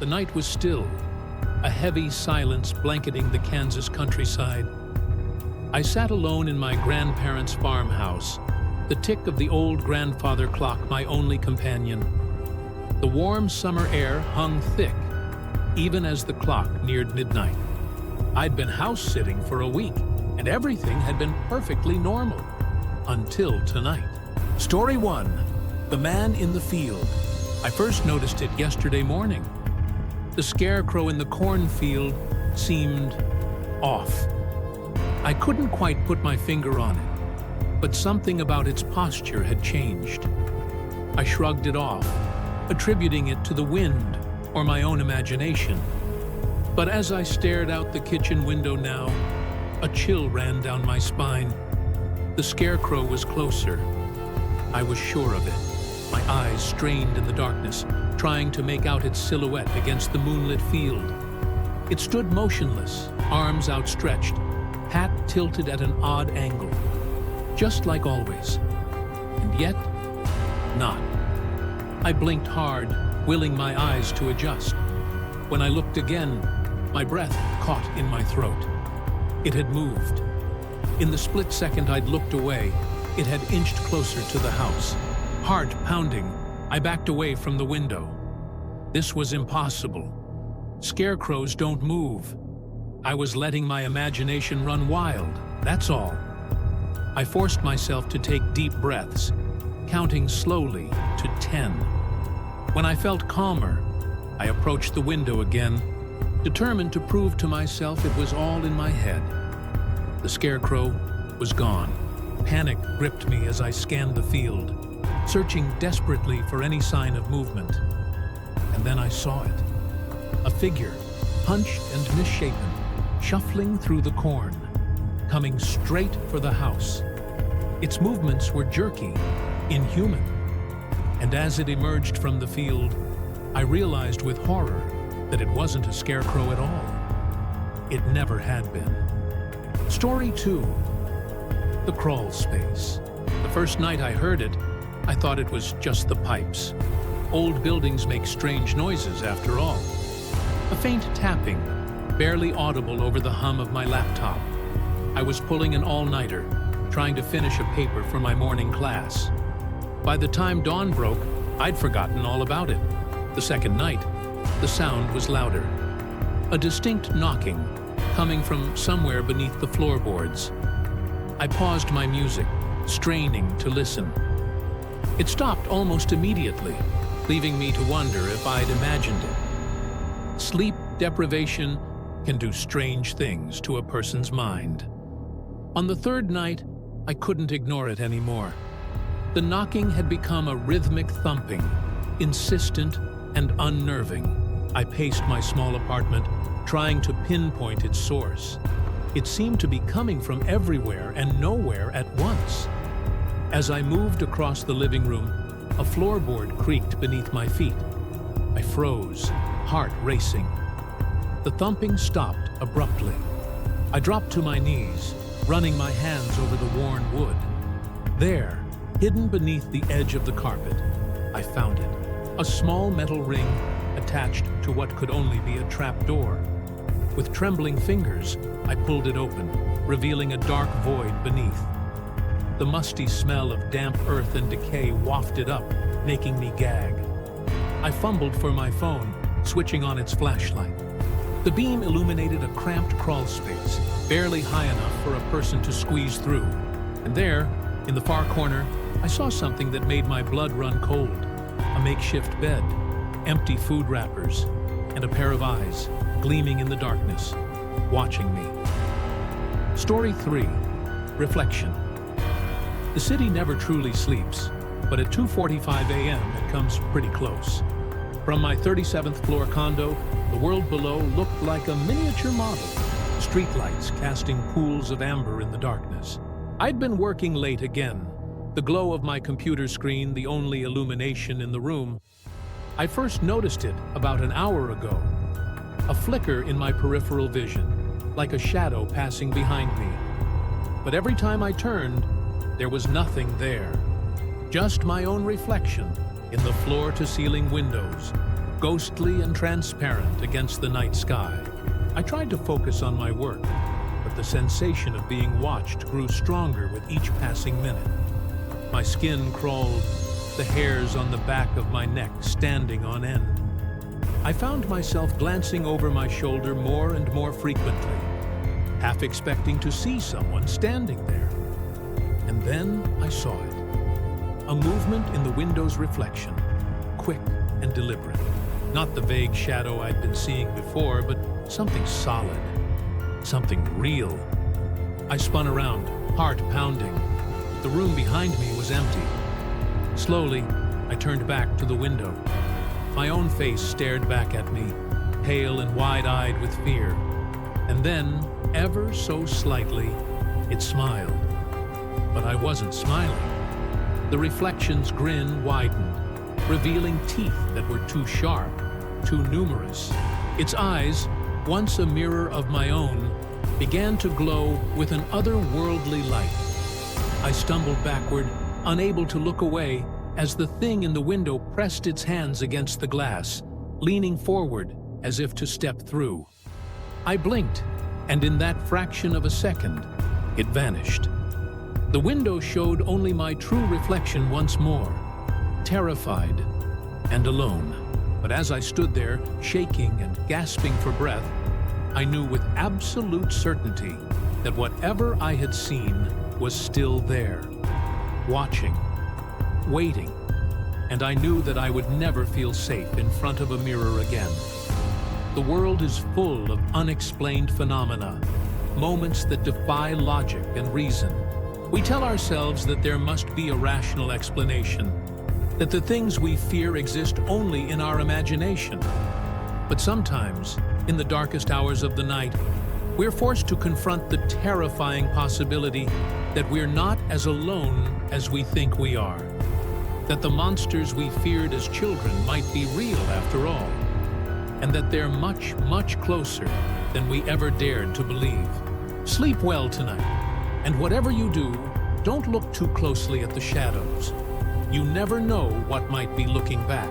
The night was still, a heavy silence blanketing the Kansas countryside. I sat alone in my grandparents' farmhouse, the tick of the old grandfather clock my only companion. The warm summer air hung thick, even as the clock neared midnight. I'd been house-sitting for a week, and everything had been perfectly normal. Until tonight. Story 1. The Man in the Field. I first noticed it yesterday morning. The scarecrow in the cornfield seemed off. I couldn't quite put my finger on it, but something about its posture had changed. I shrugged it off, attributing it to the wind or my own imagination. But as I stared out the kitchen window now, a chill ran down my spine. The scarecrow was closer. I was sure of it. My eyes strained in the darkness, trying to make out its silhouette against the moonlit field. It stood motionless, arms outstretched, hat tilted at an odd angle, just like always. And yet, not. I blinked hard, willing my eyes to adjust. When I looked again, my breath caught in my throat. It had moved. In the split second I'd looked away, it had inched closer to the house. Heart pounding, I backed away from the window. This was impossible. Scarecrows don't move. I was letting my imagination run wild, that's all. I forced myself to take deep breaths, counting slowly to 10. When I felt calmer, I approached the window again, determined to prove to myself it was all in my head. The scarecrow was gone. Panic gripped me as I scanned the field, searching desperately for any sign of movement. And then I saw it. A figure, hunched and misshapen, shuffling through the corn, coming straight for the house. Its movements were jerky, inhuman. And as it emerged from the field, I realized with horror that it wasn't a scarecrow at all. It never had been. Story 2. The crawl space. The first night I heard it, I thought it was just the pipes. Old buildings make strange noises after all. A faint tapping, barely audible over the hum of my laptop. I was pulling an all-nighter, trying to finish a paper for my morning class. By the time dawn broke, I'd forgotten all about it. The second night, the sound was louder. A distinct knocking, coming from somewhere beneath the floorboards. I paused my music, straining to listen. It stopped almost immediately, leaving me to wonder if I'd imagined it. Sleep deprivation can do strange things to a person's mind. On the third night, I couldn't ignore it anymore. The knocking had become a rhythmic thumping, insistent and unnerving. I paced my small apartment, trying to pinpoint its source. It seemed to be coming from everywhere and nowhere at once. As I moved across the living room, a floorboard creaked beneath my feet. I froze, heart racing. The thumping stopped abruptly. I dropped to my knees, running my hands over the worn wood. There, hidden beneath the edge of the carpet, I found it. A small metal ring attached to what could only be a trapdoor. With trembling fingers, I pulled it open, revealing a dark void beneath. The musty smell of damp earth and decay wafted up, making me gag. I fumbled for my phone, switching on its flashlight. The beam illuminated a cramped crawl space, barely high enough for a person to squeeze through. And there, in the far corner, I saw something that made my blood run cold. A makeshift bed, empty food wrappers, and a pair of eyes, gleaming in the darkness, watching me. Story 3. Reflection. The city never truly sleeps, but at 2:45 a.m. it comes pretty close. From my 37th floor condo, the world below looked like a miniature model, streetlights casting pools of amber in the darkness. I'd been working late again, the glow of my computer screen the only illumination in the room. I first noticed it about an hour ago, a flicker in my peripheral vision, like a shadow passing behind me. But every time I turned, there was nothing there. Just my own reflection in the floor-to-ceiling windows, ghostly and transparent against the night sky. I tried to focus on my work, but the sensation of being watched grew stronger with each passing minute. My skin crawled, the hairs on the back of my neck standing on end. I found myself glancing over my shoulder more and more frequently, half expecting to see someone standing there. And then I saw it. A movement in the window's reflection, quick and deliberate. Not the vague shadow I'd been seeing before, but something solid, something real. I spun around, heart pounding. The room behind me was empty. Slowly, I turned back to the window. My own face stared back at me, pale and wide-eyed with fear. And then, ever so slightly, it smiled. But I wasn't smiling. The reflection's grin widened, revealing teeth that were too sharp, too numerous. Its eyes, once a mirror of my own, began to glow with an otherworldly light. I stumbled backward, unable to look away, as the thing in the window pressed its hands against the glass, leaning forward as if to step through. I blinked, and in that fraction of a second, it vanished. The window showed only my true reflection once more, terrified and alone. But as I stood there, shaking and gasping for breath, I knew with absolute certainty that whatever I had seen was still there, watching, waiting, and I knew that I would never feel safe in front of a mirror again. The world is full of unexplained phenomena, moments that defy logic and reason. We tell ourselves that there must be a rational explanation, that the things we fear exist only in our imagination. But sometimes, in the darkest hours of the night, we're forced to confront the terrifying possibility that we're not as alone as we think we are, that the monsters we feared as children might be real after all, and that they're much, much closer than we ever dared to believe. Sleep well tonight. And whatever you do, don't look too closely at the shadows. You never know what might be looking back.